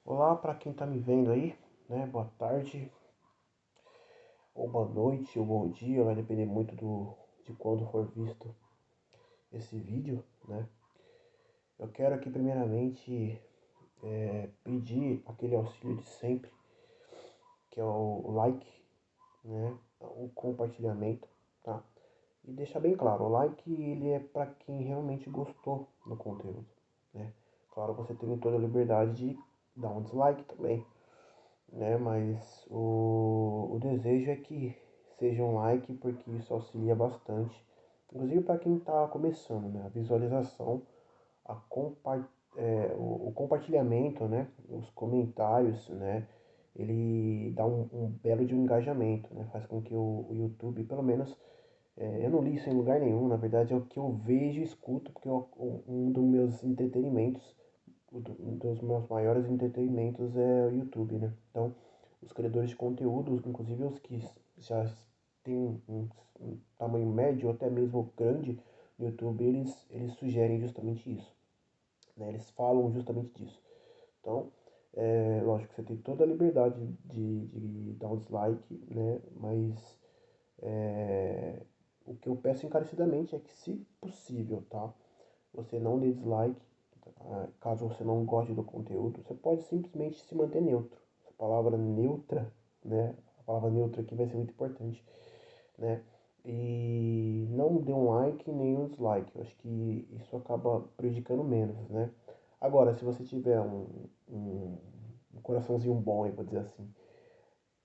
Olá para quem está me vendo aí, né? Boa tarde, ou boa noite, ou bom dia, vai depender muito de quando for visto esse vídeo, né? Eu quero aqui primeiramente pedir aquele auxílio de sempre, que é o like, né? O compartilhamento, tá? E deixar bem claro, o like ele é para quem realmente gostou do conteúdo, né? Claro, você tem toda a liberdade de dar um dislike também, né? Mas o desejo é que seja um like, porque isso auxilia bastante, inclusive para quem está começando, né? A visualização, a o compartilhamento, né? Os comentários, né? Ele dá um belo de um engajamento, né? Faz com que o YouTube, pelo menos, eu não li isso em lugar nenhum, na verdade é o que eu vejo e escuto, porque um dos meus entretenimentos, um dos meus maiores entretenimentos é o YouTube, né? Então, os criadores de conteúdo, inclusive os que já têm um tamanho médio ou até mesmo grande no YouTube, eles sugerem justamente isso, né? Eles falam justamente disso. Então, lógico que você tem toda a liberdade de dar um dislike, né? Mas o que eu peço encarecidamente é que, se possível, tá? Você não dê dislike, tá? Caso você não goste do conteúdo, você pode simplesmente se manter neutro. A palavra neutra, né? A palavra neutra aqui vai ser muito importante, né? E não dê um like nem um dislike. Eu acho que isso acaba prejudicando menos, né? Agora, se você tiver um coraçãozinho bom, aí, vou dizer assim,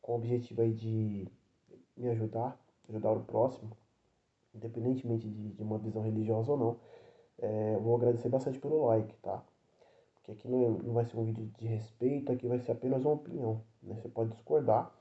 com o objetivo aí de me ajudar o próximo, independentemente de uma visão religiosa ou não, eu vou agradecer bastante pelo like, tá? Porque aqui não vai ser um vídeo de respeito, aqui vai ser apenas uma opinião, né? Você pode discordar,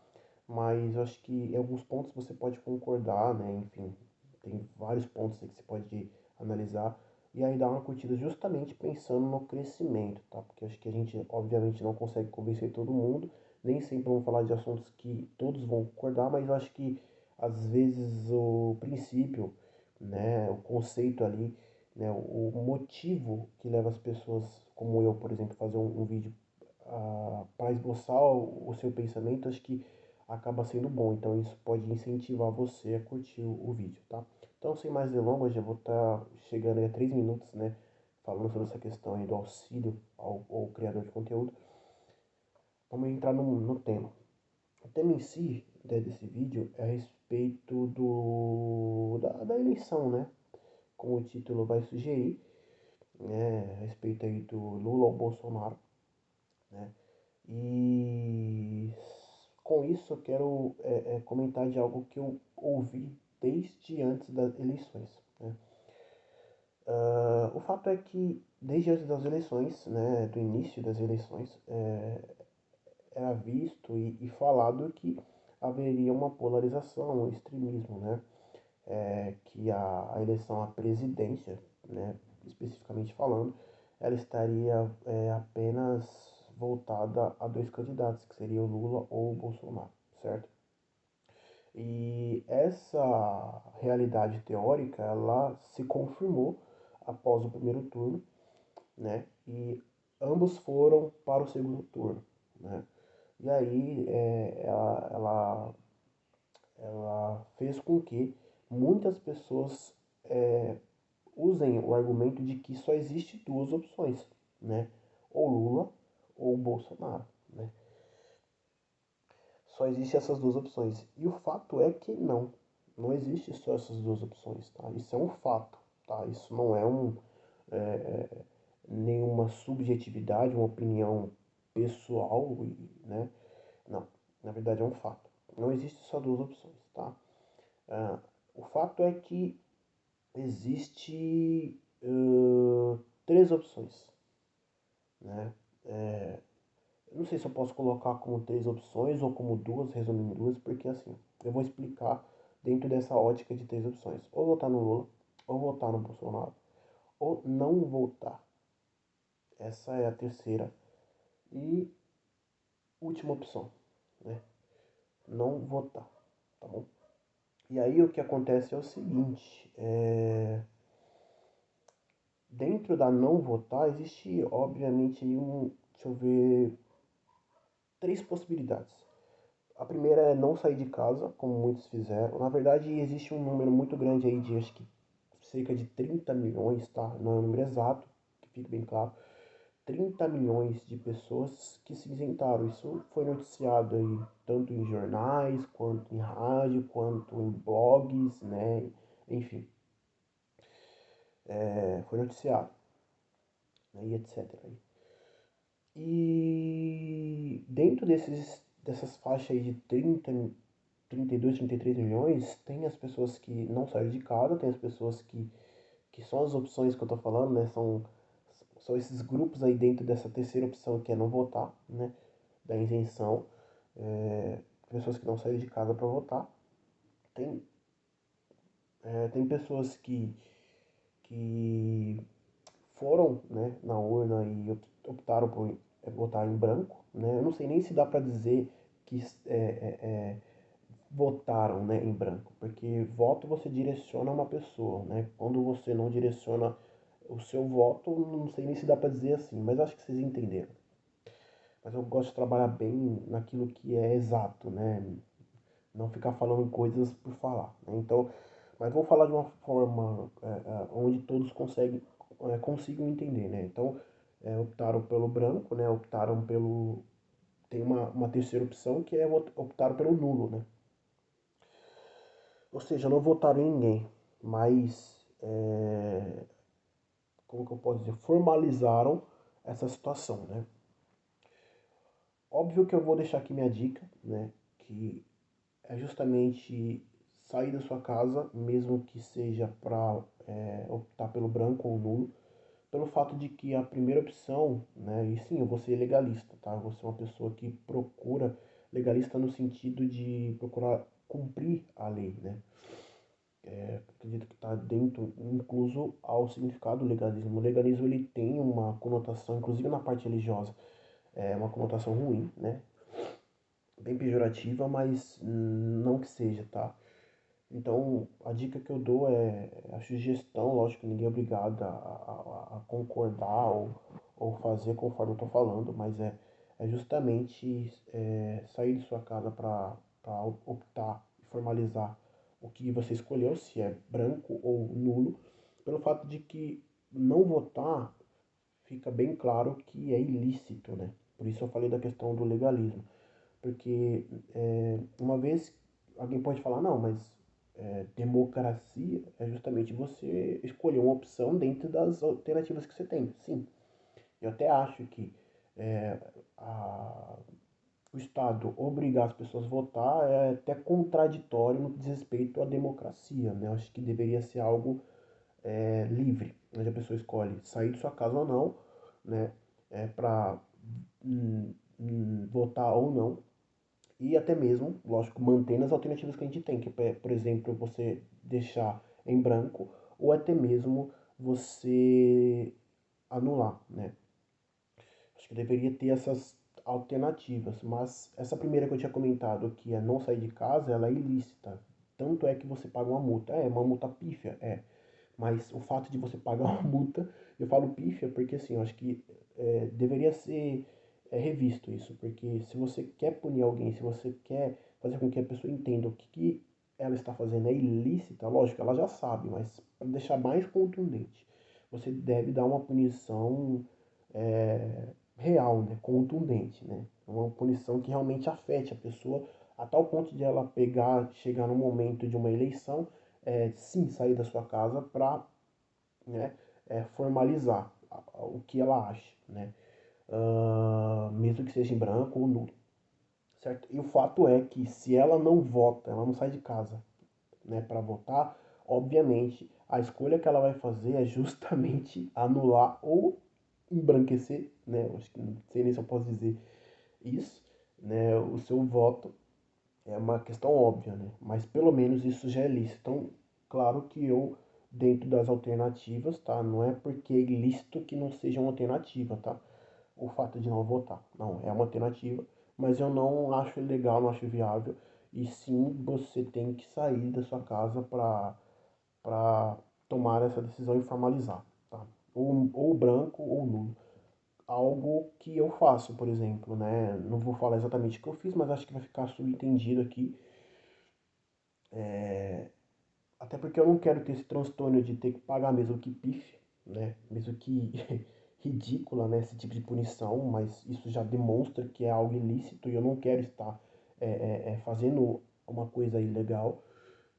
mas eu acho que em alguns pontos você pode concordar, né? Enfim, tem vários pontos aí que você pode analisar e aí dar uma curtida justamente pensando no crescimento, tá? Porque eu acho que a gente, obviamente, não consegue convencer todo mundo, nem sempre vamos falar de assuntos que todos vão concordar, mas eu acho que às vezes o princípio, né, o conceito ali, né, o motivo que leva as pessoas, como eu, por exemplo, fazer um vídeo para esboçar o seu pensamento, acho que acaba sendo bom. Então isso pode incentivar você a curtir o vídeo, tá? Então, sem mais delongas, já vou estar chegando aí a 3 minutos, né? Falando sobre essa questão aí do auxílio ao criador de conteúdo. Vamos entrar no tema. O tema em si, né, desse vídeo é a respeito da eleição, né? Como o título vai sugerir, né? A respeito aí do Lula ou Bolsonaro, né? E com isso eu quero comentar de algo que eu ouvi desde antes das eleições, né? O fato é que desde antes das eleições, né, do início das eleições, era visto e falado que haveria uma polarização, um extremismo, né? Que a eleição à presidência, né, especificamente falando, ela estaria apenas voltada a dois candidatos, que seriam o Lula ou o Bolsonaro, certo? E essa realidade teórica, ela se confirmou após o primeiro turno, né? E ambos foram para o segundo turno, né? E aí ela fez com que muitas pessoas usem o argumento de que só existe duas opções, né? Ou Lula ou Bolsonaro, né? Só existem essas duas opções. E o fato é que não existe só essas duas opções, tá? Isso é um fato, tá? Isso não é é, nenhuma subjetividade, uma opinião pessoal, né? Não, na verdade é um fato. Não existe só duas opções, tá? Ah, o fato é que existe três opções, né? Eu não sei se eu posso colocar como três opções ou como duas, resumindo duas, porque assim, eu vou explicar dentro dessa ótica de três opções. Ou votar no Lula, ou votar no Bolsonaro, ou não votar. Essa é a terceira e última opção, né? Não votar, tá bom? E aí o que acontece é o seguinte, dentro da não votar existe obviamente deixa eu ver, três possibilidades. A primeira é não sair de casa, como muitos fizeram. Na verdade, existe um número muito grande aí de, acho que, cerca de 30 milhões, tá? Não é um número exato, que fique bem claro. 30 milhões de pessoas que se isentaram. Isso foi noticiado aí tanto em jornais, quanto em rádio, quanto em blogs, né? Enfim, foi noticiado, né? E etc. E dentro dessas faixas aí de 32, 33 milhões, tem as pessoas que não saíram de casa, tem as pessoas que são as opções que eu tô falando, né? São esses grupos aí dentro dessa terceira opção que é não votar, né? Da isenção. Pessoas que não saíram de casa para votar. Tem, tem pessoas que foram, né, na urna e optaram por votar em branco, né? Eu não sei nem se dá para dizer que votaram, né, em branco, porque voto você direciona uma pessoa, né? Quando você não direciona o seu voto, não sei nem se dá para dizer assim, mas acho que vocês entenderam. Mas eu gosto de trabalhar bem naquilo que é exato, né? Não ficar falando coisas por falar, né? Então, mas vou falar de uma forma onde todos consigam entender, né? Então, optaram pelo branco, né? Optaram pelo... Tem uma terceira opção que é optaram pelo nulo, né? Ou seja, não votaram em ninguém, mas, como que eu posso dizer, formalizaram essa situação, né? Óbvio que eu vou deixar aqui minha dica, né? Que é justamente sair da sua casa, mesmo que seja para optar pelo branco ou nulo, pelo fato de que a primeira opção, né, e sim, eu vou ser legalista, tá? Eu vou ser uma pessoa que procura, legalista no sentido de procurar cumprir a lei, né? Acredito que está dentro, incluso ao significado do legalismo. O legalismo ele tem uma conotação, inclusive na parte religiosa, uma conotação ruim, né? Bem pejorativa, mas não que seja, tá? Então, a dica que eu dou é a sugestão, lógico, ninguém é obrigado a concordar ou fazer conforme eu estou falando, mas é justamente sair de sua casa para optar e formalizar o que você escolheu, se é branco ou nulo, pelo fato de que não votar fica bem claro que é ilícito, né? Por isso eu falei da questão do legalismo. Porque uma vez alguém pode falar, não, mas democracia é justamente você escolher uma opção dentro das alternativas que você tem. Sim, eu até acho que é, a, o Estado obrigar as pessoas a votar é até contraditório no que diz respeito à democracia, né? Eu acho que deveria ser algo livre, onde a pessoa escolhe sair de sua casa ou não, né? Para votar ou não, e até mesmo, lógico, mantendo as alternativas que a gente tem, que é, por exemplo, você deixar em branco ou até mesmo você anular, né? Acho que deveria ter essas alternativas, mas essa primeira que eu tinha comentado, que é não sair de casa, ela é ilícita. Tanto é que você paga uma multa. É uma multa pífia, mas o fato de você pagar uma multa, eu falo pífia porque assim, eu acho que deveria ser revisto isso, porque se você quer punir alguém, se você quer fazer com que a pessoa entenda o que ela está fazendo é ilícita, lógico, ela já sabe, mas para deixar mais contundente, você deve dar uma punição real, né, contundente, né, uma punição que realmente afete a pessoa a tal ponto de ela chegar no momento de uma eleição, sim, sair da sua casa para, né, formalizar o que ela acha, né, mesmo que seja em branco ou nulo, certo? E o fato é que se ela não vota, ela não sai de casa, né, para votar, obviamente a escolha que ela vai fazer é justamente anular ou embranquecer, né, acho que não sei nem se eu posso dizer isso, né, o seu voto. É uma questão óbvia, né? Mas pelo menos isso já é lícito. Então, claro que eu, dentro das alternativas, tá? Não é porque é ilícito que não seja uma alternativa, tá? O fato de não votar. Não, é uma alternativa, mas eu não acho legal, não acho viável. E sim, você tem que sair da sua casa para tomar essa decisão e formalizar, tá? Ou branco ou nulo. algo que eu faço, por exemplo, né? Não vou falar exatamente o que eu fiz, mas acho que vai ficar subentendido aqui. Até porque eu não quero ter esse transtorno de ter que pagar mesmo que pife, né? Mesmo que ridícula, né? Esse tipo de punição, mas isso já demonstra que é algo ilícito e eu não quero estar fazendo uma coisa ilegal.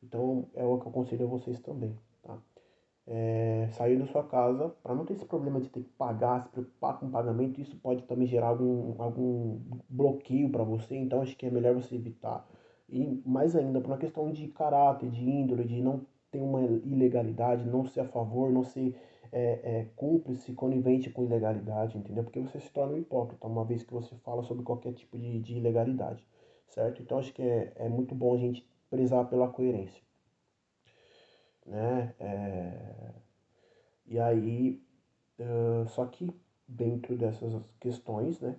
Então é o que eu aconselho a vocês também, tá? Sair da sua casa para não ter esse problema de ter que pagar, se preocupar com o pagamento, isso pode também gerar algum bloqueio para você, então acho que é melhor você evitar. E mais ainda, por uma questão de caráter, de índole, de não ter uma ilegalidade, não ser a favor, não ser cúmplice, conivente com ilegalidade, entendeu? Porque você se torna um hipócrita uma vez que você fala sobre qualquer tipo de ilegalidade, certo? Então acho que é muito bom a gente prezar pela coerência, né? E aí, só que dentro dessas questões, né,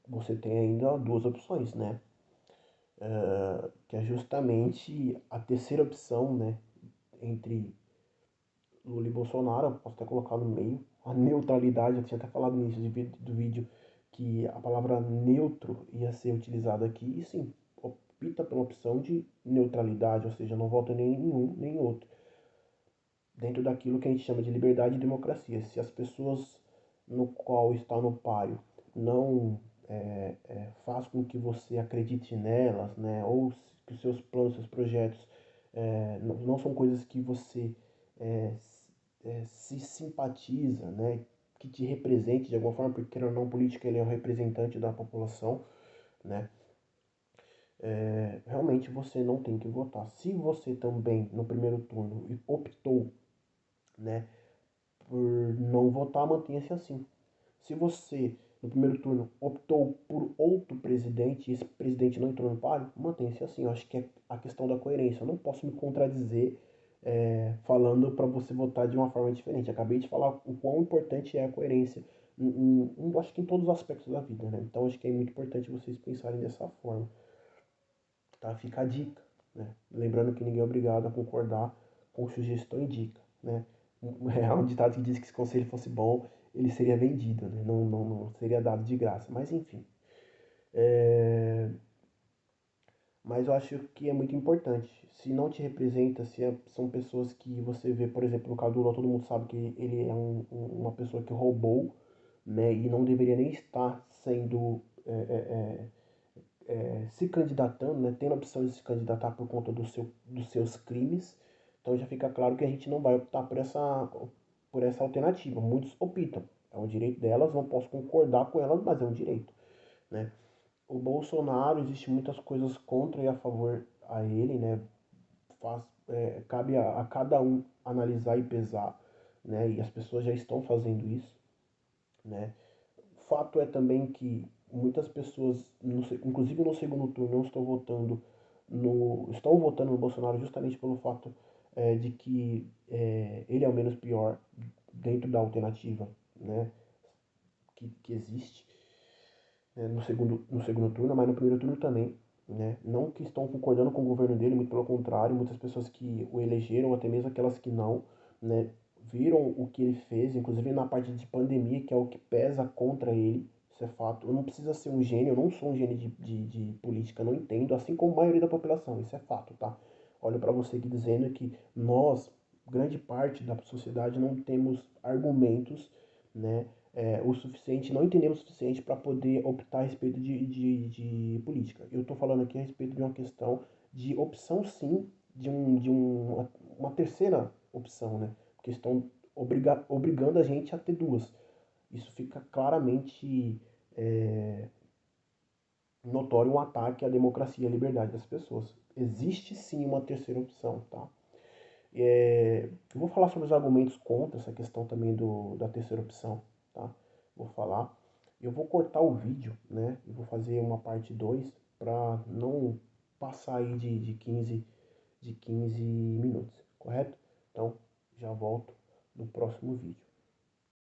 você tem ainda duas opções, né, que é justamente a terceira opção, né, entre Lula e Bolsonaro, posso até colocar no meio, a neutralidade, eu tinha até falado no início do vídeo que a palavra neutro ia ser utilizada aqui, e sim, opta pela opção de neutralidade, ou seja, não vota nem em um nem em outro, dentro daquilo que a gente chama de liberdade e democracia. Se as pessoas no qual está no páreo não faz com que você acredite nelas, né, ou que os seus planos, seus projetos não são coisas que você se simpatiza, né, que te represente de alguma forma, porque querendo ou não, política ele é o representante da população, né, realmente você não tem que votar. Se você também, no primeiro turno, optou, né, por não votar, mantenha-se assim. Se você, no primeiro turno, optou por outro presidente e esse presidente não entrou no páreo, mantenha-se assim. Eu acho que é a questão da coerência. Eu não posso me contradizer falando para você votar de uma forma diferente. Acabei de falar o quão importante é a coerência, acho que em todos os aspectos da vida, né? Então acho que é muito importante vocês pensarem dessa forma. Tá? Fica a dica, né? Lembrando que ninguém é obrigado a concordar com sugestão e dica, né? É um ditado que diz que se o conselho fosse bom, ele seria vendido, né? Não seria dado de graça. Mas enfim. Mas eu acho que é muito importante. Se não te representa, são pessoas que você vê, por exemplo, no caso do Lula, todo mundo sabe que ele é uma pessoa que roubou, né? E não deveria nem estar sendo se candidatando, né, tendo a opção de se candidatar por conta dos seus crimes. Então já fica claro que a gente não vai optar por essa alternativa. Muitos optam. É um direito delas, não posso concordar com elas, mas é um direito, né? O Bolsonaro, existe muitas coisas contra e a favor a ele, né? Cabe a cada um analisar e pesar, né? E as pessoas já estão fazendo isso, né? Fato é também que muitas pessoas, inclusive no segundo turno, não estão votando no Bolsonaro justamente pelo fato de que ele é o menos pior dentro da alternativa, né, que existe, né, no segundo turno, mas no primeiro turno também. Né? Não que estão concordando com o governo dele, muito pelo contrário, muitas pessoas que o elegeram, até mesmo aquelas que não, né, viram o que ele fez, inclusive na parte de pandemia, que é o que pesa contra ele, isso é fato. Eu não precisa ser um gênio, eu não sou um gênio de política, não entendo, assim como a maioria da população, isso é fato, tá? Olho para você aqui dizendo que nós, grande parte da sociedade, não temos argumentos, né, o suficiente, não entendemos o suficiente para poder optar a respeito de política. Eu estou falando aqui a respeito de uma questão de opção, sim, uma terceira opção, né? Porque estão obrigando a gente a ter duas. Isso fica claramente notório um ataque à democracia e à liberdade das pessoas. Existe sim uma terceira opção, tá? Eu vou falar sobre os argumentos contra essa questão também da terceira opção, tá? Vou falar. Eu vou cortar o vídeo, né? E vou fazer uma parte 2 para não passar aí de 15 minutos, correto? Então, já volto no próximo vídeo.